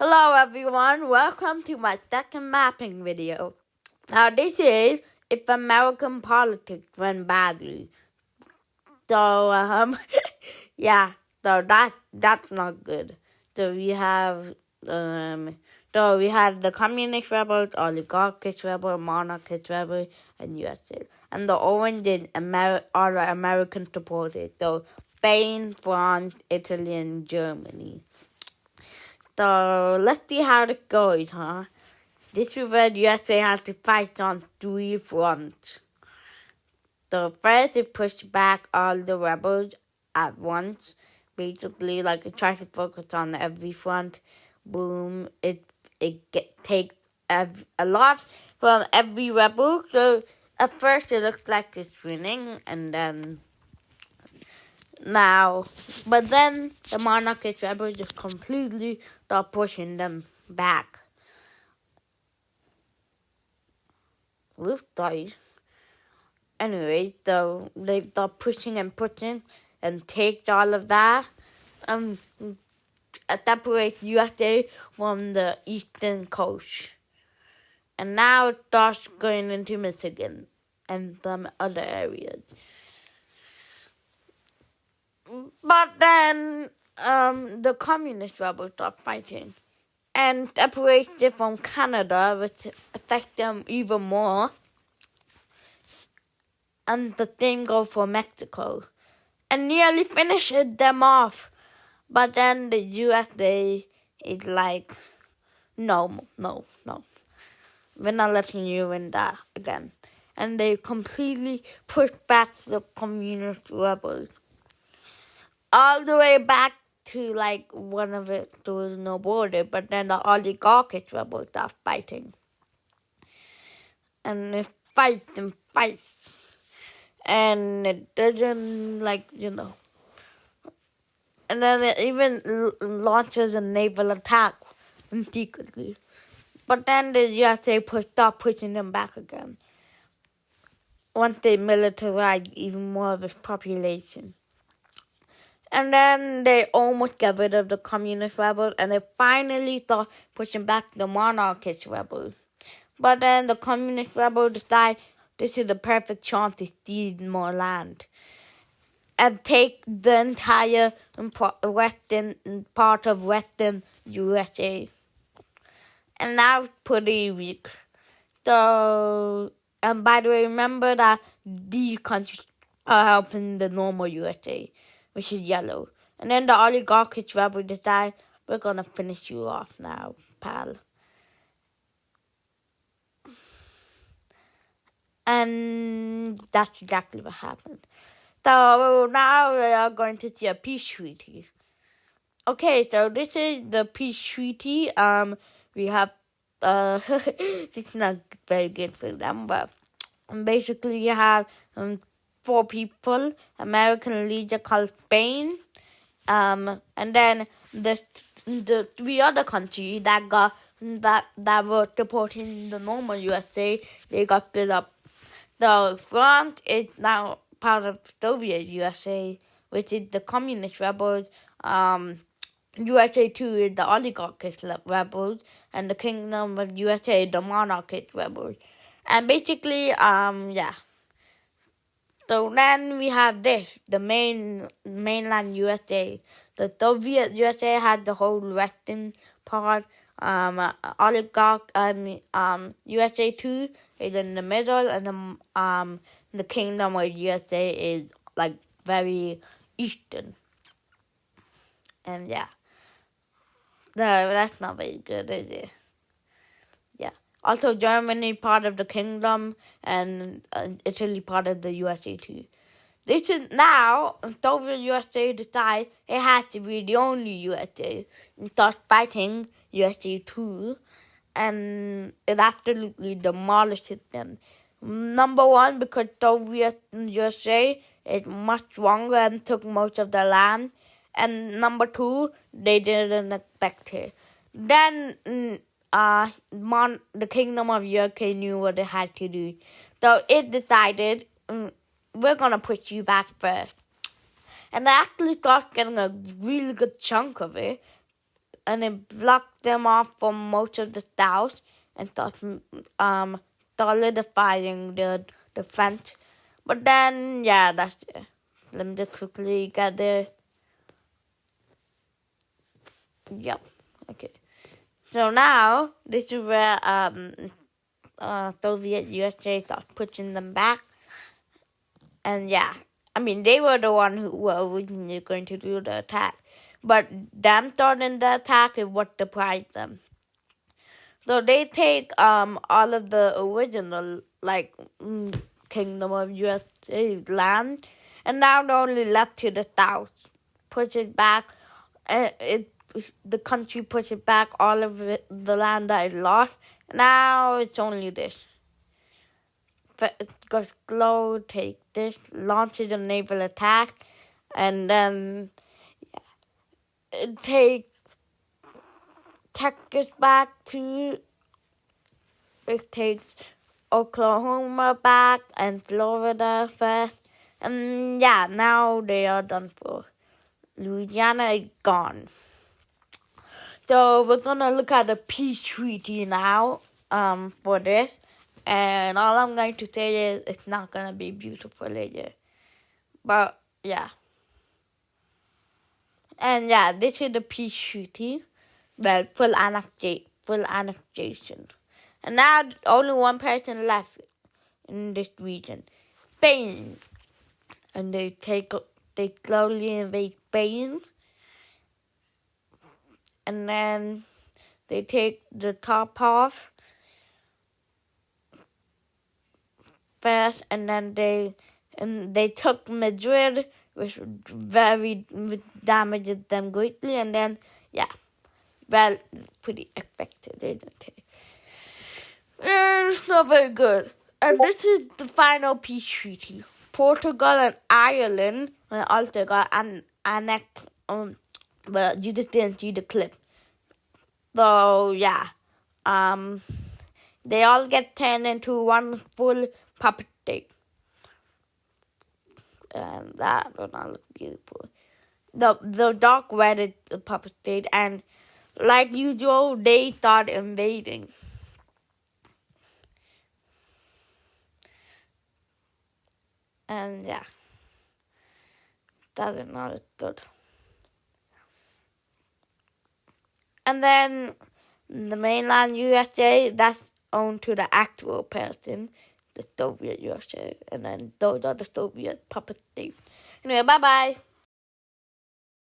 Hello everyone, welcome to my second mapping video. Now this is if American politics went badly. So yeah, so that's not good. So we have the communist rebels, oligarchist rebel, monarchist rebel, and USA. And the orange is all the American supporters. So Spain, France, Italy, and Germany. So let's see how it goes, huh? This is where USA has to fight on three fronts. So first, it pushed back all the rebels at once. Basically, like it tries to focus on every front. Boom! It takes a lot from every rebel. So at first, it looks like it's winning, and then but then the monarchist rebels just completely start pushing them back. With dice. Anyway, so they start pushing and take all of that. Separates USA from the eastern coast. And now it starts going into Michigan and some other areas. But then the communist rebels start fighting and separates it from Canada, which affects them even more. And the same goes for Mexico. And nearly finishes them off. But then the USA is like, no. We're not letting you win that again. And they completely push back the communist rebels. All the way back to like one of it, there was no border. But then the oligarchist rebels are fighting. And it fights and fights. And it doesn't and then it even launches a naval attack secretly. But then the USA start pushing them back again. Once they militarize even more of its population. And then they almost get rid of the communist rebels, and they finally start pushing back the monarchist rebels. But then the communist rebels decide this is the perfect chance to steal more land and take the entire western part of western USA. And that's pretty weak. So, and by the way, remember that these countries are helping the normal USA, which is yellow. And then the oligarchist rebels decide, we're going to finish you off now, pal. And that's exactly what happened. So now we are going to see a peace treaty. Okay, so this is the peace treaty. We have it's not very good for them, but basically you have 4 people, American leader called Spain, and then the 3 other countries that were supporting the normal USA, they got split up. So France is now part of Soviet USA, which is the communist rebels. USA 2 is the oligarchist rebels, and the Kingdom of USA, the monarchist rebels. And basically, yeah. So then we have this, the mainland USA. The Soviet USA had the whole western part. USA 2 is in the middle, and the Kingdom of USA is like very eastern. And yeah. No, that's not very good, is it? Yeah. Also, Germany part of the kingdom, and Italy part of the USA too. This is now, Soviet USA decides it has to be the only USA and starts fighting USA too, and it absolutely demolishes them. Number one, because Soviet USA is much stronger and took most of the land. And number 2, they didn't expect it. Then the Kingdom of UK knew what it had to do. So it decided, we're going to put you back first. And they actually started getting a really good chunk of it. and it blocked them off from most of the south and solidifying the defense. But then, yeah, that's it. Let me just quickly get there. Yep. Okay. So now this is where Soviet USA starts pushing them back, and yeah, I mean they were the one who were originally going to do the attack, but them starting the attack is what surprised them. So they take all of the original Kingdom of USA's land, and now they're only left to the south. Push it back, and the country pushes back all of the land that it lost. Now it's only this. Go slow, take this, launches a naval attack, and then take Texas back to. It takes Oklahoma back and Florida first, and yeah, now they are done for. Louisiana is gone. So we're gonna look at the peace treaty now for this, and all I'm going to say is it's not gonna be beautiful later, but yeah. And yeah, this is the peace treaty. Well, full annexation. And now only one person left in this region, Spain. And they slowly invade Spain. And then they take the top off first, and then they took Madrid, which damages them greatly, and then yeah, well, pretty expected, isn't it? It's not very good. And this is the final peace treaty. Portugal and Ireland also got annexed. But you just didn't see the clip. So yeah, they all get turned into one full puppet state, and that will not look beautiful. The dark red is the puppet state, and like usual, they start invading. And yeah, that is not good. And then the mainland USA, that's owned to the actual person, the Soviet USA. And then those are the Soviet puppet states. Anyway, bye-bye.